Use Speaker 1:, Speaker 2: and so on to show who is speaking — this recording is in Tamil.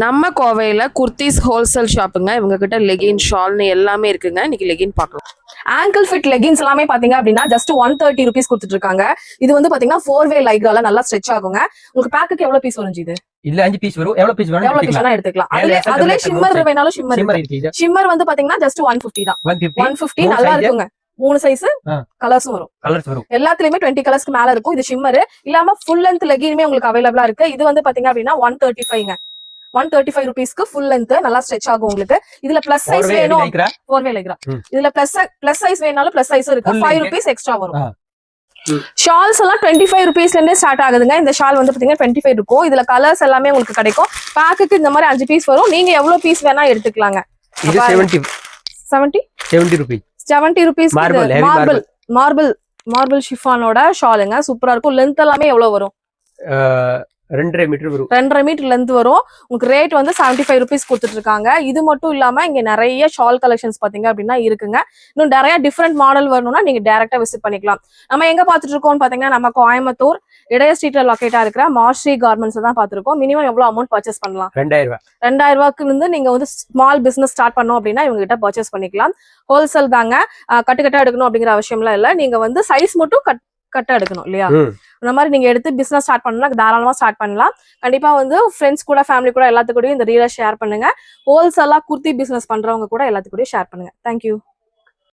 Speaker 1: நம்ம கோவையில குர்த்திஸ் ஹோல்சேல் ஷாப்புங்க. இவங்க கிட்ட லெகின் ஷால்னு எல்லாமே இருக்குங்க. இன்னைக்கு லெகின் பார்க்கலாம்.
Speaker 2: ஆங்கிள் ஃபிட் லெகின்ஸ் எல்லாமே பாத்தீங்க அப்படின்னா ஜஸ்ட் 130 rupees கொடுத்துட்டு இருக்காங்க. இது வந்து பாத்தீங்கன்னா 4-way லைக்ரால நல்லா ஸ்ட்ரெச் ஆகுங்க. உங்களுக்கு பேக்குக்கு எவ்வளவு பீஸ் வரும் இது?
Speaker 3: இல்ல 5 பீஸ் வரும். எவ்வளவு பீஸ் வேணும்
Speaker 2: எடுத்துக்கலாம். அதுல ஷிம்மர் வேணாலும் ஷிம்மர் இருக்கு. ஷிம்மர் வந்து பாத்தீங்கன்னா ஜஸ்ட் 150 தான். 150 நல்லா இருக்குங்க. 3 சைஸ் கலர்ஸும் வரும். எல்லாத்துலயுமே 20 கலர்ஸ்க்கு மேல இருக்கும். இது ஷிம்மர் இல்லாம ஃபுல் லென்த் லெகினுமே உங்களுக்கு அவைலபிளா இருக்கு. இது வந்து பாத்தீங்க அப்படின்னா 135ங்க. 135 rupeesக்கு ஃபுல் லென்த் நல்லா ஸ்ட்ரெச் ஆகும் உங்களுக்கு. இதுல பிளஸ் சைஸ் வேணும் 4-way லைக்ரா. இதுல பிளஸ் சைஸ் வேணாலும் பிளஸ் சைஸ் இருக்கு. 5 rupees எக்ஸ்ட்ரா வரும். ஷால்ஸ் எல்லாம் 25 rupeesல இருந்தே ஸ்டார்ட் ஆகுதுங்க. இந்த ஷால் வந்து பாத்தீங்கன்னா 25 இருக்கும். இதுல கலர்ஸ் எல்லாமே உங்களுக்கு கிடைக்கும். பேக்குக்கு இந்த மாதிரி 5 பீஸ் வரும். நீங்க எவ்வளவு பீஸ் வேணா எடுத்துக்கலாங்க.
Speaker 3: இது 70 rupees.
Speaker 2: 70 rupees மார்பிள் ஷிஃபானோட ஷாலுங்க. சூப்பரா இருக்கும். லென்த் எல்லாமே எவ்வளவு வரும்?
Speaker 3: 2.5 மீட்டர் வரும்.
Speaker 2: 2.5 மீட்டர் லென்த் வரும். உங்களுக்கு ரேட் வந்து 75 rupees கொடுத்துட்டு இருக்காங்க. இது மட்டும் இல்லாம இங்க நிறைய ஷால் கலெக்ஷன்ஸ் பாத்தீங்க அப்படின்னா இருக்குங்க. இன்னும் நிறைய டிஃப்ரெண்ட் மாடல் வரணும்னா நீங்க டைரக்டா விசிட் பண்ணிக்கலாம். நம்ம எங்க பாத்துட்டு இருக்கோம்னு பாத்தீங்கன்னா நம்ம கோயம்புத்தூர் இடைய ஸ்ட்ரீட்ல லொகேட்டா இருக்கிற மார்ஸ்ரீ கார்மெண்ட்ஸ் தான் பாத்துருக்கோம். மினிமம் எவ்வளவு அமௌண்ட் பர்ச்சேஸ் பண்ணலாம்? 2000 ரூபாய்க்கு இருந்து நீங்க வந்து ஸ்மால் பிசினஸ் ஸ்டார்ட் பண்ணோம் அப்படின்னா இவங்க கிட்ட பர்ச்சேஸ் பண்ணிக்கலாம். ஹோல்சேல் தாங்க. கட்டு எடுக்கணும் அப்படிங்கிற அவசியம்லாம் இல்ல. நீங்க வந்து சைஸ் மட்டும் கட்ட எடுக்கணும் இல்லையா? அந்த மாதிரி நீங்க எடுத்து பிசினஸ் ஸ்டார்ட் பண்ணா தாராளமா ஸ்டார்ட் பண்ணலாம். கண்டிப்பா வந்து ஃப்ரெண்ட்ஸ் கூட ஃபேமிலி கூட எல்லாத்துக்கூடயும் இந்த ரீலை ஷேர் பண்ணுங்க. ஹோல்சேலா குர்த்தி பிசினஸ் பண்றவங்க கூட எல்லாத்துக்கூடயும் ஷேர் பண்ணுங்க. தேங்க்யூ.